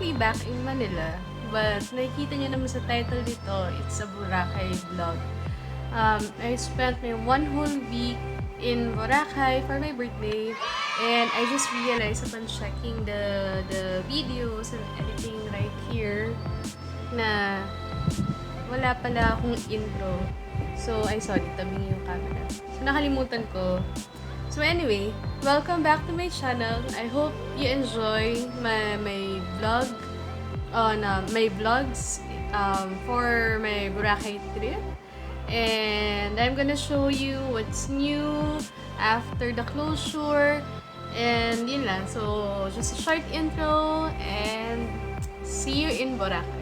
currently back in Manila, but nakikita niyo naman sa title dito, it's a Boracay vlog. I spent my one whole week in Boracay for my birthday, and I just realized upon checking the videos and editing right here na wala pala akong intro. So, ay sorry, tabing yung camera. So, nakalimutan ko. So anyway, welcome back to my channel. I hope you enjoy my vlog on my vlogs for my Boracay trip. And I'm gonna show you what's new after the closure. And yun lang. So, just a short intro and see you in Boracay.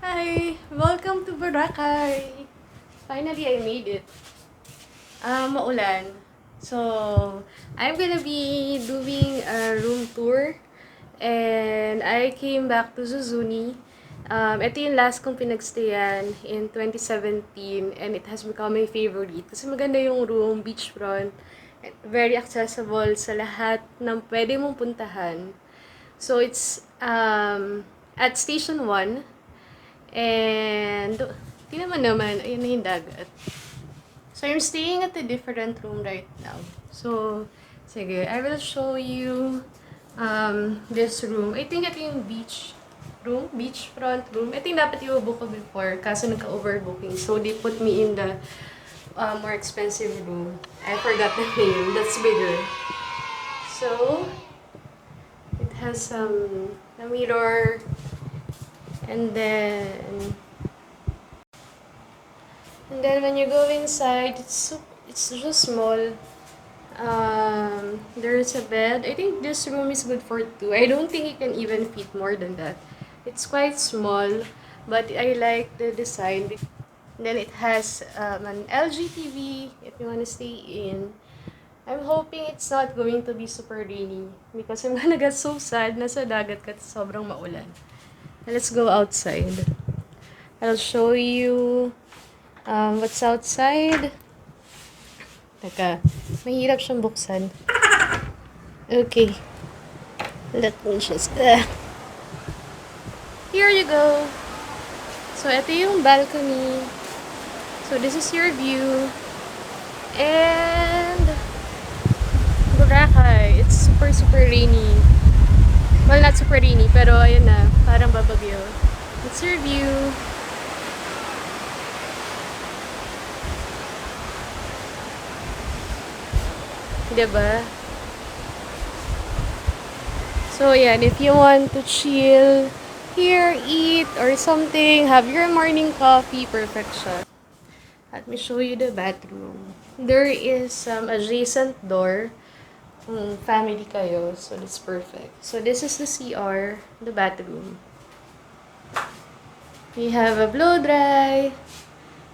Hi! Welcome to Boracay! Finally, I made it. Maulan. So, I'm gonna be doing a room tour. And I came back to Zuzuni. Ito yung last kong pinagstayan in 2017 and it has become my favorite. Kasi maganda yung room, beachfront, very accessible sa lahat ng pwede mong puntahan. So, it's at Station 1. And, tingnan mo naman, ayun na yung dagat. So, I'm staying at a different room right now. So, sige, I will show you this room. I think ito yung beachfront room. Ito yung dapat i-book ko before, kaso nagka-overbooking. So, they put me in the more expensive room. I forgot the name. That's bigger. So, it has a mirror. And then when you go inside, it's just small. There's a bed. I think this room is good for two. I don't think you can even fit more than that. It's quite small, but I like the design. And then it has an LG TV if you want to stay in. I'm hoping it's not going to be super rainy because I'm gonna get so sad na sa dagat kasi sobrang maulan. Let's go outside. I'll show you what's outside. Teka, mahirap siyang buksan. Okay. Let me just... Here you go. So, ito yung balcony. So, this is your view. And... Boracay. It's super rainy. Well, not super rainy, pero ayun na, parang babagyo. It's your view. Diba? So, yan, if you want to chill here, eat, or something, have your morning coffee, perfect siya. Let me show you the bathroom. There is some adjacent door. Kung family kayo, so that's perfect. So this is the CR, the bathroom. We have a blow dry,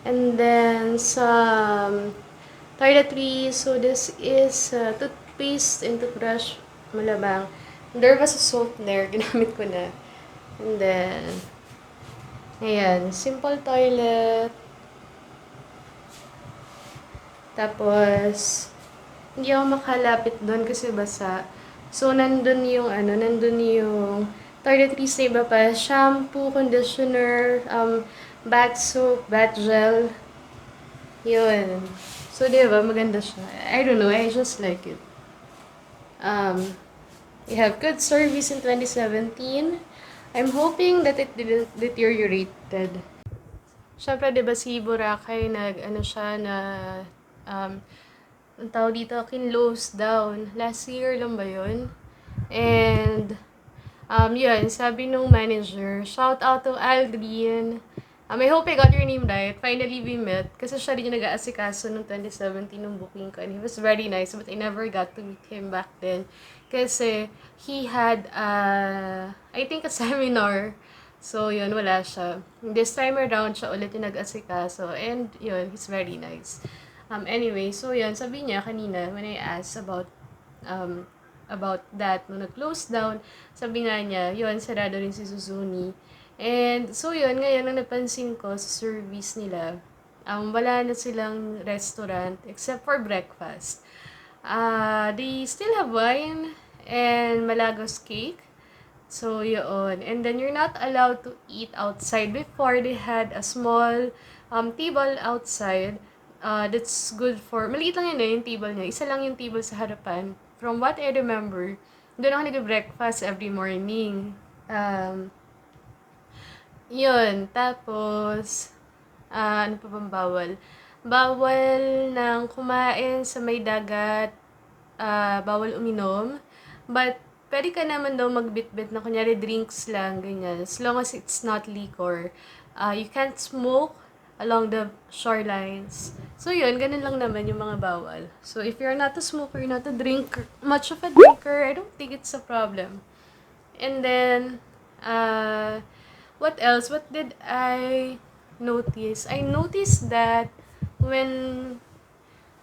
and then some toiletries. So, this is toothpaste and toothbrush. Malabang. There was a soap there. Ginamit ko na. And then, ayan. Simple toilet. Tapos, hindi ako makalapit doon kasi basa. So, nandun yung toiletries na iba pa. Shampoo, conditioner, bath soap, bath gel. Yun. So, di ba, maganda siya. I don't know, I just like it. We have good service in 2017. I'm hoping that it didn't deteriorated. Siyempre, di ba si Boracay ang tawag dito, kinlose down. Last year lang ba yun? And, yun, sabi nung manager, shout out to Aldrin. I hope I got your name right. Finally, we met. Kasi siya rin yung nag-aasikaso noong 2017 nung booking ko. And he was very nice, but I never got to meet him back then. Kasi he had, I think, a seminar. So, yun, wala siya. This time around, siya ulit yung nag-asikaso. And, yun, he's very nice. Anyway, so yun, sabi niya kanina, when I asked about that, nung nag-close down, sabi nga niya, yun, sarado rin si Zuzuni. And, so yun, ngayon, ang napansin ko sa service nila, wala na silang restaurant except for breakfast. They still have wine and Malagos cake. So, yun. And then, you're not allowed to eat outside. Before, they had a small table outside. That's good for, maliit lang yun yung table niya. Isa lang yung table sa harapan. From what I remember, doon ako nag-breakfast every morning. Yun. Tapos, ano pa bang bawal? Bawal ng kumain sa may dagat. Bawal uminom. But, pwede ka naman daw magbitbit na kunyari drinks lang, ganyan. As long as it's not liquor. You can't smoke along the shorelines. So yun, ganun lang naman yung mga bawal. So if you're not a smoker, not a drinker, much of a drinker, I don't think it's a problem. And then, what else? What did I notice? I noticed that when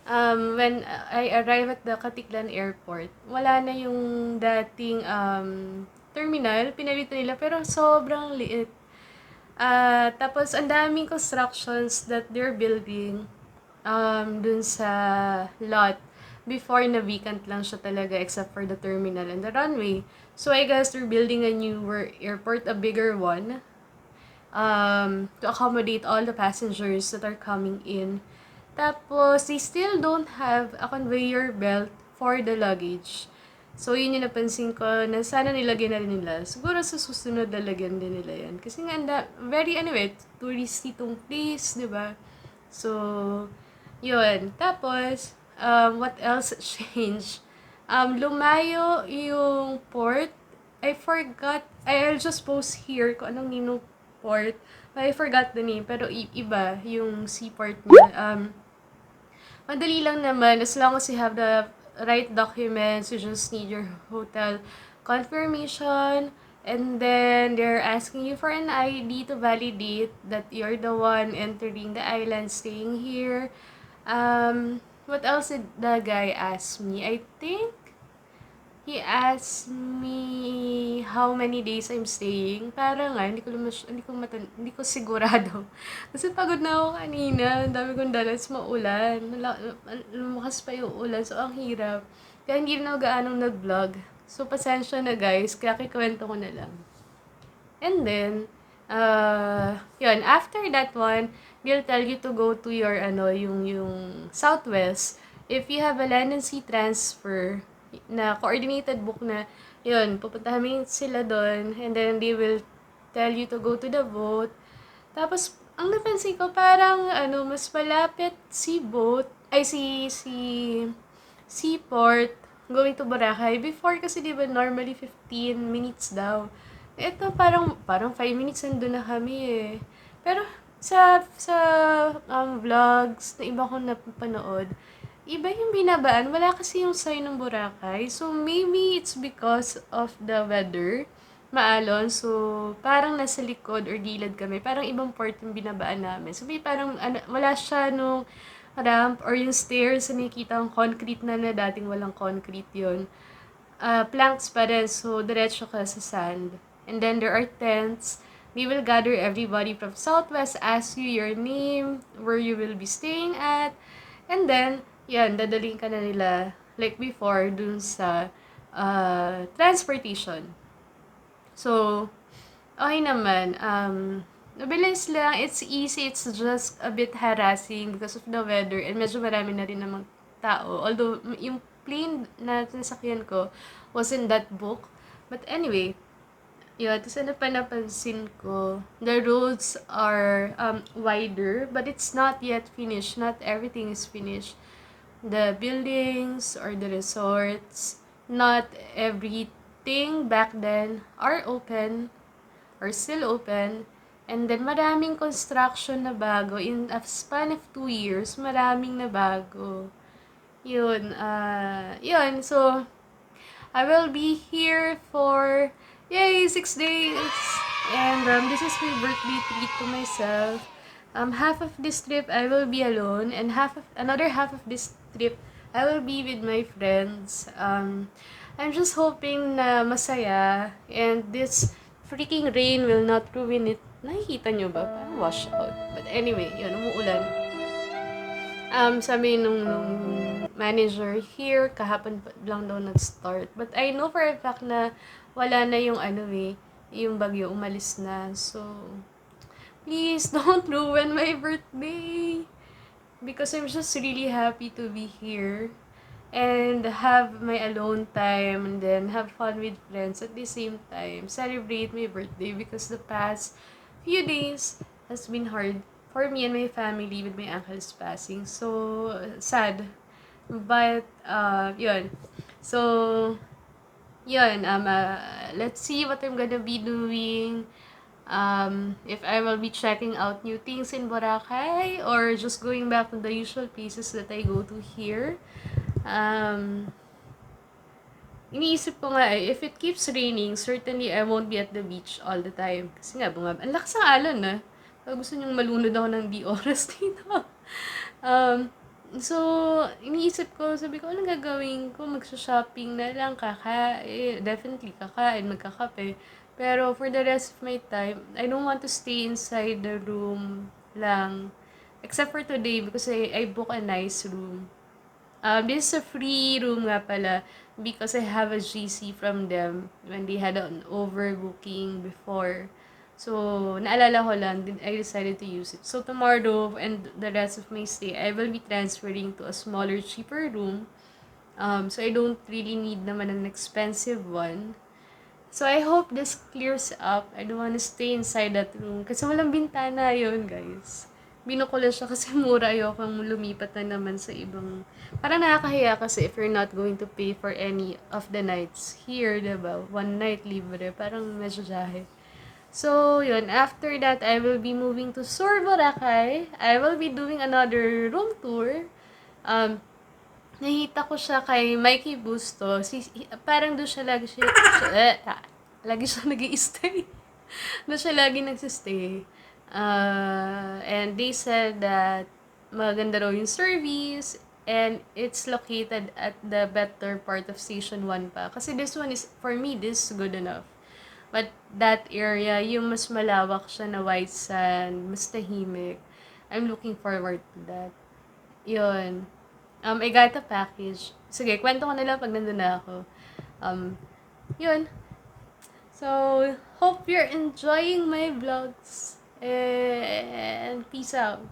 I arrive at the Katiklan Airport, wala na yung dating terminal, pinalitan nila, pero sobrang liit. Tapos, ang daming constructions that they're building dun sa lot. Before, na vacant lang siya talaga except for the terminal and the runway. So, I guess they're building a newer airport, a bigger one, to accommodate all the passengers that are coming in. Tapos, they still don't have a conveyor belt for the luggage. So, yun yung napansin ko na sana nilagyan na rin nila. Siguro sa susunod lalagyan din nila yan. Kasi nga, very, touristy tong place, di ba? So, yun. Tapos, what else changed? Lumayo yung port. I'll just post here kung anong nino port. I forgot the name, pero iba yung seaport niya. Madali lang naman, as long as you have the right documents, you just need your hotel confirmation, and then they're asking you for an ID to validate that you're the one entering the island, staying here. What else did the guy ask me? I think he asked me how many days I'm staying. Parang nga, hindi ko sigurado. Kasi pagod na ako kanina. Ang dami kong dalas, maulan. Lumakas pa yung ulan. So, ang hirap. Kaya hindi na ako gaanong nag-vlog. So, pasensya na guys. Kaya kikwento ko na lang. And then, yun, after that one, they'll tell you to go to your, yung Southwest. If you have a land and sea transfer, na coordinated book na, yun, pupuntahan sila doon, and then they will tell you to go to the boat. Tapos, ang napansin ko, parang, mas malapit seaport, going to Boracay. Before kasi, di ba, normally 15 minutes daw. Ito, parang 5 minutes nandun na kami eh. Pero, sa vlogs na iba kong napanood, iba yung binabaan. Wala kasi yung sign ng Boracay. So, maybe it's because of the weather. Maalon. So, parang nasa likod or gilid kami. Parang ibang port yung binabaan namin. So, may parang, wala siya nung ramp or yung stairs na nakikita ang concrete na dating walang concrete yun. Planks pa rin, so diretso ka sa sand. And then there are tents. They will gather everybody from Southwest, ask you your name, where you will be staying at. And then, yan, dadaling ka na nila, like before, dun sa transportation. So, okay naman. Mabilis lang. It's easy. It's just a bit harassing because of the weather. And medyo marami na rin namang tao. Although, yung plane na sinasakyan ko wasn't that book. But anyway, yun. Tapos ano pa napansin ko, the roads are wider, but it's not yet finished. Not everything is finished. The buildings or the resorts, not everything back then are open or still open. And then, maraming construction na bago. In a span of 2 years, maraming na bago. Yun. So, I will be here for, 6 days. And this is my birthday treat to myself. Half of this trip, I will be alone. And another half of this trip, I will be with my friends. I'm just hoping na masaya. And this freaking rain will not ruin it. Nakikita nyo ba? Parang wash out. But anyway, yun, umuulan. Sabi nung manager here, kahapon lang daw nag-start. But I know for a fact na wala na yung yung bagyo, umalis na. So, please don't ruin my birthday. Because I'm just really happy to be here. And have my alone time and then have fun with friends at the same time. Celebrate my birthday because the past few days has been hard for me and my family with my uncle's passing. So, sad. But, yun. So, yun. Let's see what I'm gonna be doing. If I will be checking out new things in Boracay or just going back to the usual places that I go to here. Iniisip ko nga if it keeps raining, certainly I won't be at the beach all the time. Kasi nga, ang lakas ng alon na. Pag gusto nyong malunod ako ng di oras dito. So, iniisip ko, sabi ko, anong gagawin ko? Magsha-shopping na lang, definitely kakain, magkakape. Pero for the rest of my time, I don't want to stay inside the room lang. Except for today because I book a nice room. This is a free room nga pala because I have a GC from them when they had an overbooking before. So, naalala ko lang, I decided to use it. So, tomorrow and the rest of my stay, I will be transferring to a smaller, cheaper room. So, I don't really need naman an expensive one. So, I hope this clears up. I don't wanna stay inside that room kasi walang bintana yun, guys. Binukulan siya kasi mura, ayokong lumipat na naman sa ibang. Parang nakakahiya kasi if you're not going to pay for any of the nights here, diba? One night libre, parang medyo jahe. So, yun. After that, I will be moving to Sur, Boracay. I will be doing another room tour. Nakita ko siya kay Mikey Busto. Parang doon siya lagi nag-i-stay. Doon siya lagi nagsistay. And they said that maganda raw yung service and it's located at the better part of Station 1 pa. Kasi this one is, for me, this is good enough. But that area, yung mas malawak siya na white sand, mas tahimik. I'm looking forward to that. Yun. I got a package. Sige, kwento ko na lang pag nandun na ako. Yun. So, hope you're enjoying my vlogs. And peace out.